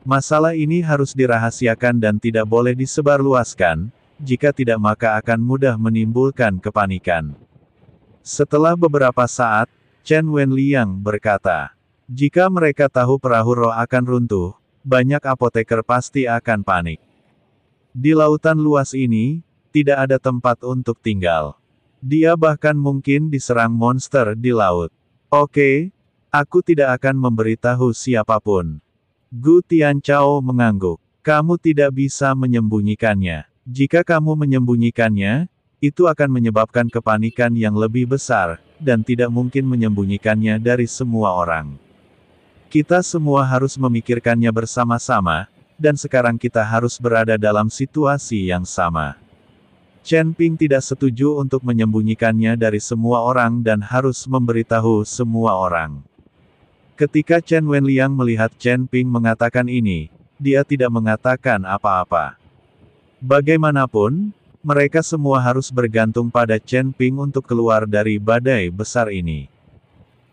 Masalah ini harus dirahasiakan dan tidak boleh disebarluaskan, jika tidak maka akan mudah menimbulkan kepanikan. Setelah beberapa saat, Chen Wenliang berkata, jika mereka tahu perahu roh akan runtuh, banyak apoteker pasti akan panik. Di lautan luas ini, tidak ada tempat untuk tinggal. Dia bahkan mungkin diserang monster di laut. Oke, aku tidak akan memberitahu siapapun. Gu Tianchao mengangguk. Kamu tidak bisa menyembunyikannya. Jika kamu menyembunyikannya, itu akan menyebabkan kepanikan yang lebih besar, dan tidak mungkin menyembunyikannya dari semua orang. Kita semua harus memikirkannya bersama-sama, dan sekarang kita harus berada dalam situasi yang sama. Chen Ping tidak setuju untuk menyembunyikannya dari semua orang dan harus memberitahu semua orang. Ketika Chen Wenliang melihat Chen Ping mengatakan ini, dia tidak mengatakan apa-apa. Bagaimanapun, mereka semua harus bergantung pada Chen Ping untuk keluar dari badai besar ini.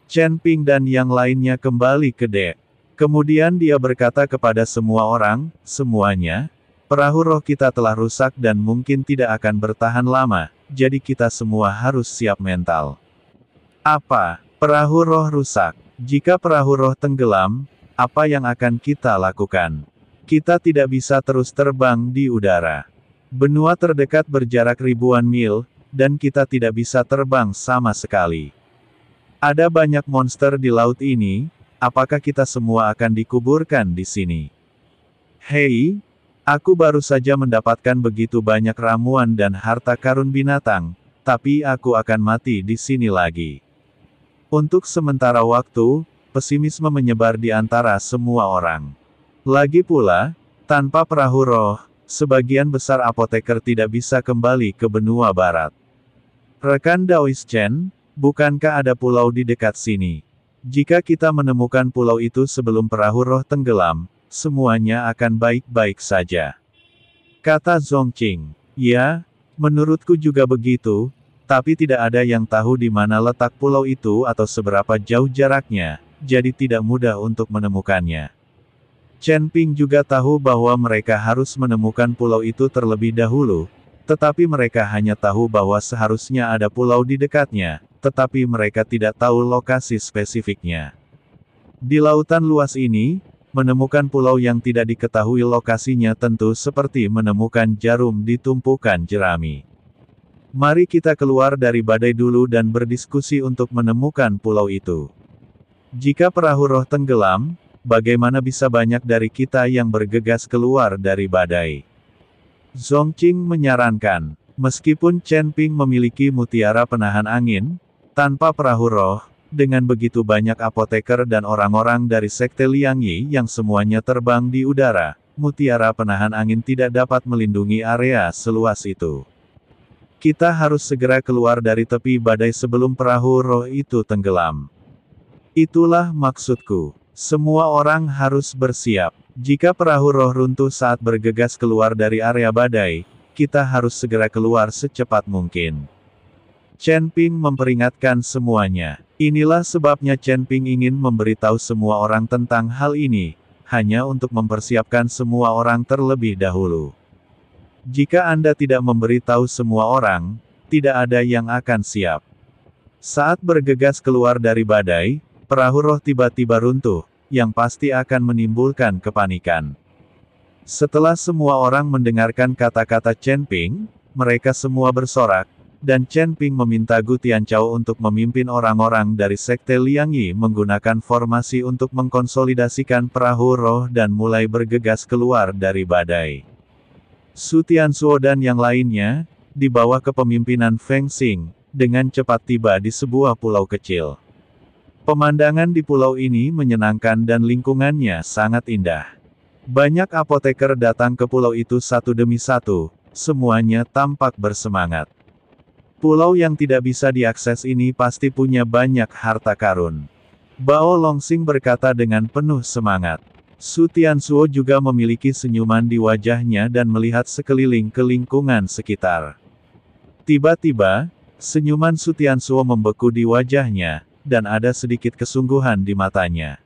Chen Ping dan yang lainnya kembali ke dek. Kemudian dia berkata kepada semua orang, semuanya, perahu roh kita telah rusak dan mungkin tidak akan bertahan lama, jadi kita semua harus siap mental. Apa? Perahu roh rusak. Jika perahu roh tenggelam, apa yang akan kita lakukan? Kita tidak bisa terus terbang di udara. Benua terdekat berjarak ribuan mil, dan kita tidak bisa terbang sama sekali. Ada banyak monster di laut ini, apakah kita semua akan dikuburkan di sini? Hei, aku baru saja mendapatkan begitu banyak ramuan dan harta karun binatang, tapi aku akan mati di sini lagi. Untuk sementara waktu, pesimisme menyebar di antara semua orang. Lagi pula, tanpa perahu roh, sebagian besar apoteker tidak bisa kembali ke benua barat. Rekan Daois Chen, bukankah ada pulau di dekat sini? Jika kita menemukan pulau itu sebelum perahu roh tenggelam, semuanya akan baik-baik saja. Kata Zongqing. Ya, menurutku juga begitu, tapi tidak ada yang tahu di mana letak pulau itu atau seberapa jauh jaraknya, jadi tidak mudah untuk menemukannya. Chen Ping juga tahu bahwa mereka harus menemukan pulau itu terlebih dahulu, tetapi mereka hanya tahu bahwa seharusnya ada pulau di dekatnya, tetapi mereka tidak tahu lokasi spesifiknya. Di lautan luas ini, menemukan pulau yang tidak diketahui lokasinya tentu seperti menemukan jarum di tumpukan jerami. Mari kita keluar dari badai dulu dan berdiskusi untuk menemukan pulau itu. Jika perahu roh tenggelam, bagaimana bisa banyak dari kita yang bergegas keluar dari badai? Zongqing menyarankan, meskipun Chen Ping memiliki mutiara penahan angin, tanpa perahu roh, dengan begitu banyak apoteker dan orang-orang dari Sekte Liangyi yang semuanya terbang di udara, mutiara penahan angin tidak dapat melindungi area seluas itu. Kita harus segera keluar dari tepi badai sebelum perahu roh itu tenggelam. Itulah maksudku. Semua orang harus bersiap. Jika perahu roh runtuh saat bergegas keluar dari area badai, kita harus segera keluar secepat mungkin. Chen Ping memperingatkan semuanya. Inilah sebabnya Chen Ping ingin memberitahu semua orang tentang hal ini, hanya untuk mempersiapkan semua orang terlebih dahulu. Jika Anda tidak memberitahu semua orang, tidak ada yang akan siap. Saat bergegas keluar dari badai, perahu roh tiba-tiba runtuh, yang pasti akan menimbulkan kepanikan. Setelah semua orang mendengarkan kata-kata Chen Ping, mereka semua bersorak, dan Chen Ping meminta Gu Tianchao untuk memimpin orang-orang dari Sekte Liangyi menggunakan formasi untuk mengkonsolidasikan perahu roh dan mulai bergegas keluar dari badai. Su Tianzuo dan yang lainnya, di bawah kepemimpinan Feng Xing, dengan cepat tiba di sebuah pulau kecil. Pemandangan di pulau ini menyenangkan dan lingkungannya sangat indah. Banyak apoteker datang ke pulau itu satu demi satu, semuanya tampak bersemangat. Pulau yang tidak bisa diakses ini pasti punya banyak harta karun. Bao Longxing berkata dengan penuh semangat. Su Tianzuo juga memiliki senyuman di wajahnya dan melihat sekeliling ke lingkungan sekitar. Tiba-tiba, senyuman Su Tianzuo membeku di wajahnya, dan ada sedikit kesungguhan di matanya.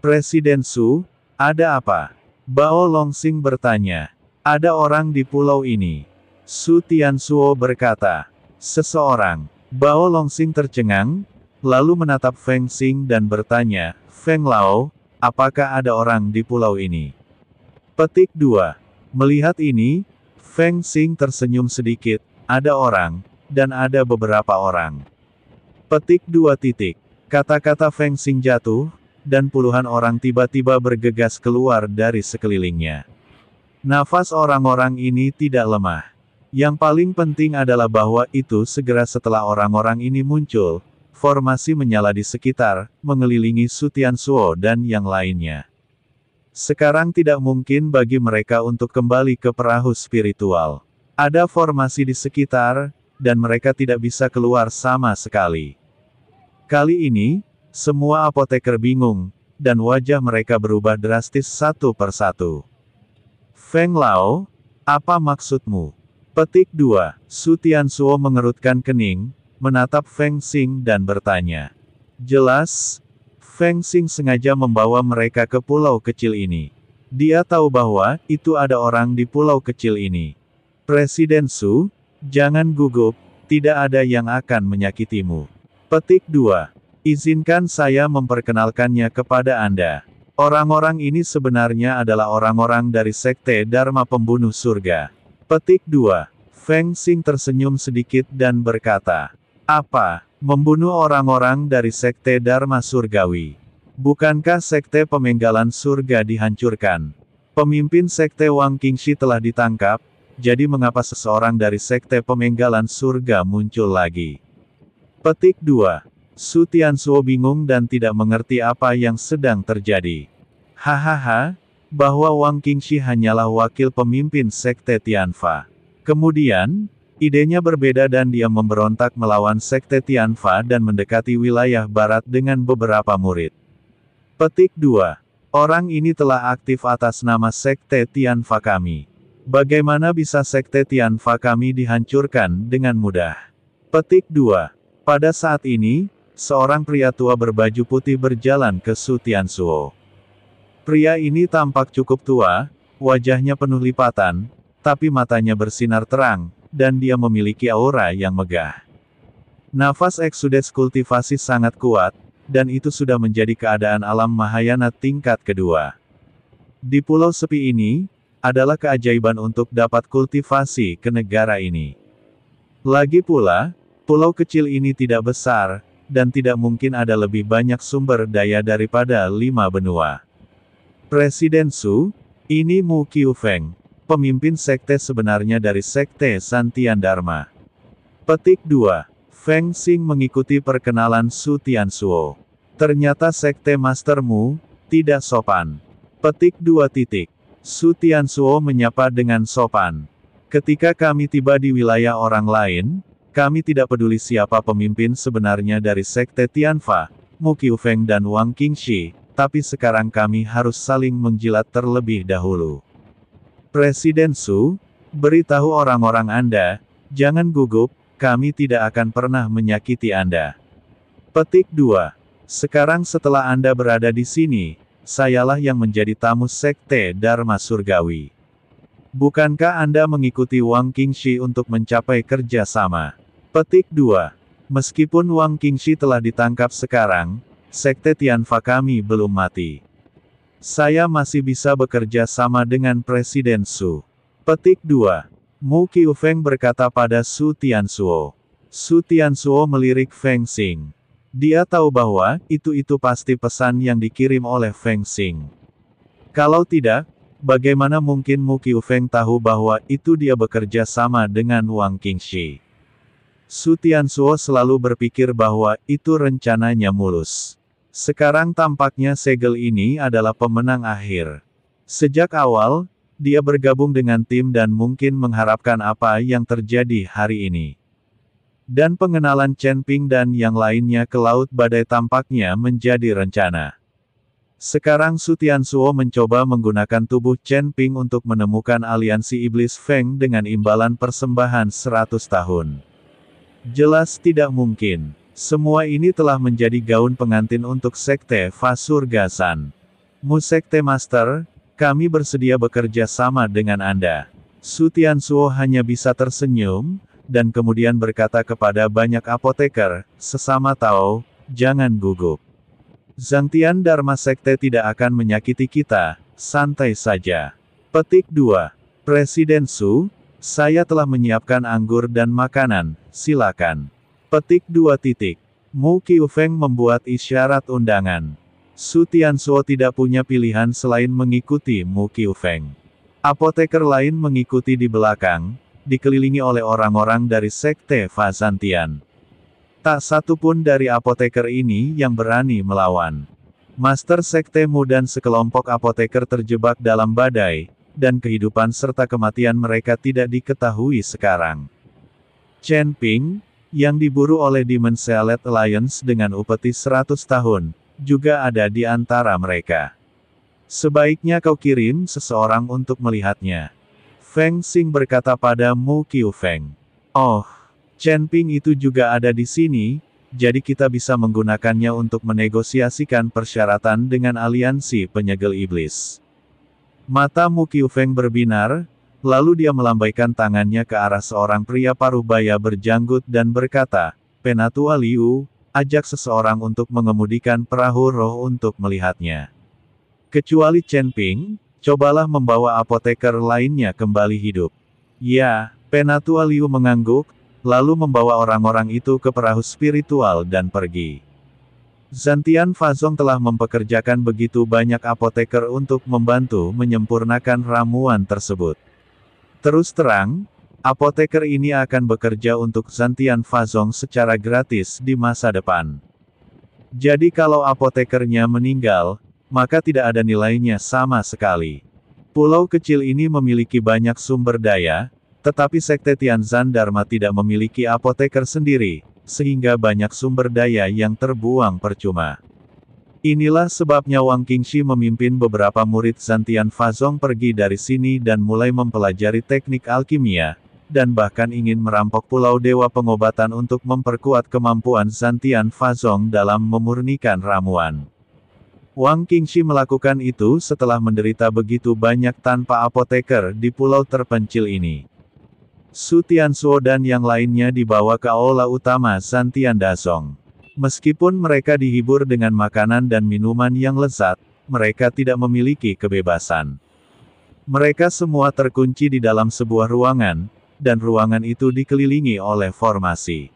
Presiden Su, ada apa? Bao Longsing bertanya. Ada orang di pulau ini. Su Tianzuo berkata. Seseorang. Bao Longsing tercengang, lalu menatap Feng Xing dan bertanya, Feng Lao, apakah ada orang di pulau ini? Petik 2. Melihat ini, Feng Xing tersenyum sedikit, ada orang, dan ada beberapa orang. Petik 2. Kata-kata Feng Xing jatuh, dan puluhan orang tiba-tiba bergegas keluar dari sekelilingnya. Nafas orang-orang ini tidak lemah. Yang paling penting adalah bahwa itu segera setelah orang-orang ini muncul, formasi menyala di sekitar, mengelilingi Su Tianzuo dan yang lainnya. Sekarang tidak mungkin bagi mereka untuk kembali ke perahu spiritual. Ada formasi di sekitar, dan mereka tidak bisa keluar sama sekali. Kali ini, semua apoteker bingung, dan wajah mereka berubah drastis satu persatu. Feng Lao, apa maksudmu? Petik 2. Su Tianzuo mengerutkan kening, menatap Feng Xing dan bertanya. Jelas, Feng Xing sengaja membawa mereka ke pulau kecil ini. Dia tahu bahwa itu ada orang di pulau kecil ini. Presiden Su, jangan gugup, tidak ada yang akan menyakitimu. Petik 2. Izinkan saya memperkenalkannya kepada Anda. Orang-orang ini sebenarnya adalah orang-orang dari Sekte Dharma Pembunuh Surga. Petik 2. Feng Xing tersenyum sedikit dan berkata, apa, membunuh orang-orang dari Sekte Dharma Surgawi? Bukankah Sekte Pemenggalan Surga dihancurkan? Pemimpin Sekte Wang Qingxi telah ditangkap, jadi mengapa seseorang dari Sekte Pemenggalan Surga muncul lagi? Petik 2. Su Tianzuo bingung dan tidak mengerti apa yang sedang terjadi. Hahaha, bahwa Wang Qingxi hanyalah wakil pemimpin Sekte Tianfa. Kemudian, idenya berbeda dan dia memberontak melawan Sekte Tianfa dan mendekati wilayah barat dengan beberapa murid. Petik 2. Orang ini telah aktif atas nama Sekte Tianfa kami. Bagaimana bisa Sekte Tianfa kami dihancurkan dengan mudah? Petik 2. Pada saat ini, seorang pria tua berbaju putih berjalan ke Su Tianzuo. Pria ini tampak cukup tua, wajahnya penuh lipatan, tapi matanya bersinar terang, dan dia memiliki aura yang megah. Nafas eksudes kultivasi sangat kuat, dan itu sudah menjadi keadaan alam Mahayana tingkat kedua. Di pulau sepi ini, adalah keajaiban untuk dapat kultivasi ke negara ini. Lagi pula, pulau kecil ini tidak besar, dan tidak mungkin ada lebih banyak sumber daya daripada 5 benua. Presiden Su, ini Mu Qiufeng, pemimpin sekte sebenarnya dari Sekte Santian Dharma. Petik 2. Feng Xing mengikuti perkenalan Su Tianzuo. Ternyata Sekte Master Mu, tidak sopan. Petik 2. Su Tianzuo menyapa dengan sopan. Ketika kami tiba di wilayah orang lain, kami tidak peduli siapa pemimpin sebenarnya dari Sekte Tianfa, Mu Qiufeng dan Wang Qingxi, tapi sekarang kami harus saling menjilat terlebih dahulu. Presiden Su, beritahu orang-orang Anda, jangan gugup, kami tidak akan pernah menyakiti Anda. Petik 2. Sekarang setelah Anda berada di sini, sayalah yang menjadi tamu Sekte Dharma Surgawi. Bukankah Anda mengikuti Wang Qingxi untuk mencapai kerja sama? Petik 2. Meskipun Wang Qingxi telah ditangkap sekarang, Sekte Tianfa kami belum mati. Saya masih bisa bekerja sama dengan Presiden Su. Petik 2. Mu Qiufeng berkata pada Su Tianzuo. Su Tianzuo melirik Feng Xing. Dia tahu bahwa, itu pasti pesan yang dikirim oleh Feng Xing. Kalau tidak, bagaimana mungkin Mu Qiufeng tahu bahwa itu dia bekerja sama dengan Wang Qingxi? Su Tianzuo selalu berpikir bahwa itu rencananya mulus. Sekarang tampaknya segel ini adalah pemenang akhir. Sejak awal, dia bergabung dengan tim dan mungkin mengharapkan apa yang terjadi hari ini. Dan pengenalan Chen Ping dan yang lainnya ke Laut Badai tampaknya menjadi rencana. Sekarang Su Tianzuo mencoba menggunakan tubuh Chen Ping untuk menemukan aliansi Iblis Feng dengan imbalan persembahan 100 tahun. Jelas tidak mungkin. Semua ini telah menjadi gaun pengantin untuk Sekte Fa Surga San. Mu Sekte Master, Kami bersedia bekerja sama dengan Anda. Su Tianzuo hanya bisa tersenyum, dan kemudian berkata kepada banyak apoteker, sesama Tao, jangan gugup. Zhangtian Dharma Sekte tidak akan menyakiti kita, santai saja. Petik 2. Presiden Su, saya telah menyiapkan anggur dan makanan, silakan. Petik 2. Mu Qiufeng membuat isyarat undangan. Su Tianzuo tidak punya pilihan selain mengikuti Mu Qiufeng. Apoteker lain mengikuti di belakang, dikelilingi oleh orang-orang dari Sekte Fazantian. Tak satu pun dari apoteker ini yang berani melawan. Master Sekte Mu dan sekelompok apoteker terjebak dalam badai, dan kehidupan serta kematian mereka tidak diketahui sekarang. Chen Ping, yang diburu oleh Demon Salad Alliance dengan upeti 100 tahun, juga ada di antara mereka. Sebaiknya kau kirim seseorang untuk melihatnya. Feng Xing berkata pada Mu Qiufeng. Oh, Chen Ping itu juga ada di sini, jadi kita bisa menggunakannya untuk menegosiasikan persyaratan dengan aliansi penyegel iblis. Mata Mu Qiufeng berbinar, lalu dia melambaikan tangannya ke arah seorang pria parubaya berjanggut dan berkata, Penatua Liu, ajak seseorang untuk mengemudikan perahu roh untuk melihatnya. Kecuali Chen Ping, cobalah membawa apoteker lainnya kembali hidup. Ya, Penatua Liu mengangguk, lalu membawa orang-orang itu ke perahu spiritual dan pergi. Zhantian Fazong telah mempekerjakan begitu banyak apoteker untuk membantu menyempurnakan ramuan tersebut. Terus terang, apoteker ini akan bekerja untuk Zhantian Fazong secara gratis di masa depan. Jadi kalau apotekernya meninggal, maka tidak ada nilainya sama sekali. Pulau kecil ini memiliki banyak sumber daya, tetapi Sekte Tianzan Dharma tidak memiliki apoteker sendiri, sehingga banyak sumber daya yang terbuang percuma. Inilah sebabnya Wang Qingxi memimpin beberapa murid Zhantian Fazong pergi dari sini dan mulai mempelajari teknik alkimia, dan bahkan ingin merampok Pulau Dewa Pengobatan untuk memperkuat kemampuan Zhantian Fazong dalam memurnikan ramuan. Wang Qingxi melakukan itu setelah menderita begitu banyak tanpa apoteker di pulau terpencil ini. Su Tianzuo dan yang lainnya dibawa ke aula utama Zhantian Dazong. Meskipun mereka dihibur dengan makanan dan minuman yang lezat, mereka tidak memiliki kebebasan. Mereka semua terkunci di dalam sebuah ruangan, dan ruangan itu dikelilingi oleh formasi.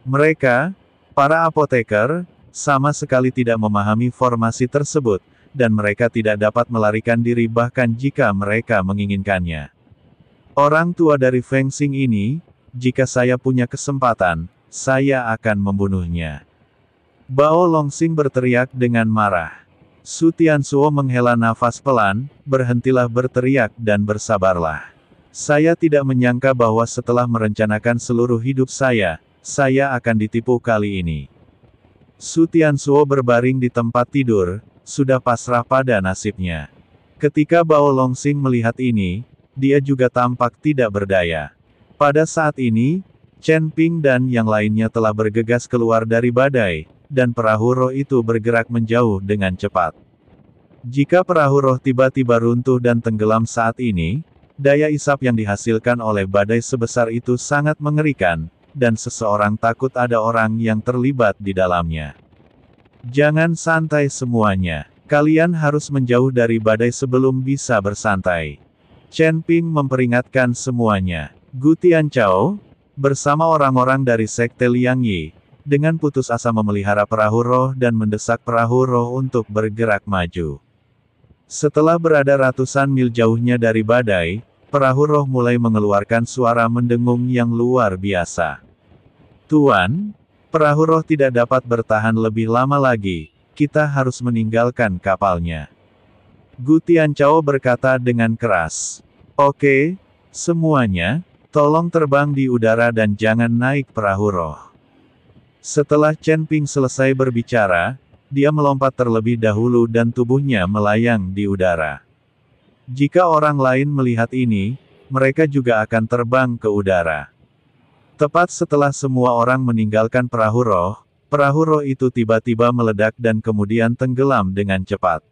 Mereka, para apoteker, sama sekali tidak memahami formasi tersebut, dan mereka tidak dapat melarikan diri bahkan jika mereka menginginkannya. Orang tua dari Feng Xing ini, jika saya punya kesempatan, saya akan membunuhnya. Bao Longxing berteriak dengan marah. Su Tianzuo menghela nafas pelan, berhentilah berteriak dan bersabarlah. Saya tidak menyangka bahwa setelah merencanakan seluruh hidup saya akan ditipu kali ini. Su Tianzuo berbaring di tempat tidur, sudah pasrah pada nasibnya. Ketika Bao Longxing melihat ini, dia juga tampak tidak berdaya. Pada saat ini, Chen Ping dan yang lainnya telah bergegas keluar dari badai, dan perahu roh itu bergerak menjauh dengan cepat. Jika perahu roh tiba-tiba runtuh dan tenggelam saat ini, daya isap yang dihasilkan oleh badai sebesar itu sangat mengerikan, dan seseorang takut ada orang yang terlibat di dalamnya. Jangan santai semuanya. Kalian harus menjauh dari badai sebelum bisa bersantai. Chen Ping memperingatkan semuanya. Gu Tianchao, bersama orang-orang dari Sekte Liang Yi, dengan putus asa memelihara perahu roh dan mendesak perahu roh untuk bergerak maju. Setelah berada ratusan mil jauhnya dari badai, perahu roh mulai mengeluarkan suara mendengung yang luar biasa. Tuan, perahu roh tidak dapat bertahan lebih lama lagi, kita harus meninggalkan kapalnya. Gu Tianchao berkata dengan keras. Oke, semuanya, tolong terbang di udara dan jangan naik perahu roh. Setelah Chen Ping selesai berbicara, dia melompat terlebih dahulu dan tubuhnya melayang di udara. Jika orang lain melihat ini, mereka juga akan terbang ke udara. Tepat setelah semua orang meninggalkan perahu roh itu tiba-tiba meledak dan kemudian tenggelam dengan cepat.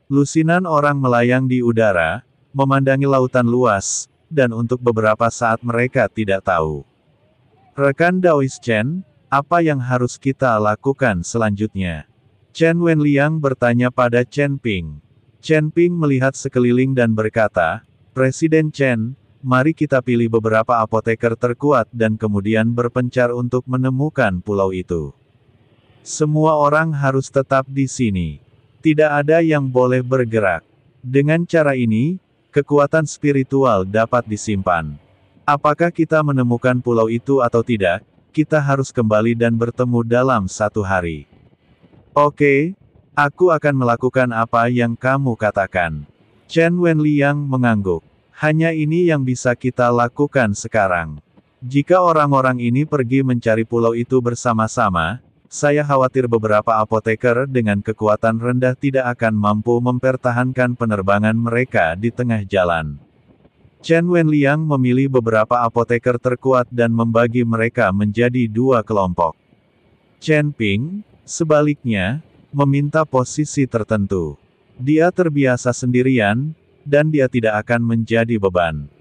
Lusinan orang melayang di udara, memandangi lautan luas, dan untuk beberapa saat mereka tidak tahu. Rekan Daois Chen, apa yang harus kita lakukan selanjutnya? Chen Wenliang bertanya pada Chen Ping. Chen Ping melihat sekeliling dan berkata, Presiden Chen, mari kita pilih beberapa apoteker terkuat dan kemudian berpencar untuk menemukan pulau itu. Semua orang harus tetap di sini. Tidak ada yang boleh bergerak. Dengan cara ini, kekuatan spiritual dapat disimpan. Apakah kita menemukan pulau itu atau tidak, kita harus kembali dan bertemu dalam 1 hari. Oke, aku akan melakukan apa yang kamu katakan. Chen Wenliang mengangguk. Hanya ini yang bisa kita lakukan sekarang. Jika orang-orang ini pergi mencari pulau itu bersama-sama, saya khawatir beberapa apoteker dengan kekuatan rendah tidak akan mampu mempertahankan penerbangan mereka di tengah jalan. Chen Wenliang memilih beberapa apoteker terkuat dan membagi mereka menjadi 2 kelompok. Chen Ping, sebaliknya, meminta posisi tertentu. Dia terbiasa sendirian, dan dia tidak akan menjadi beban.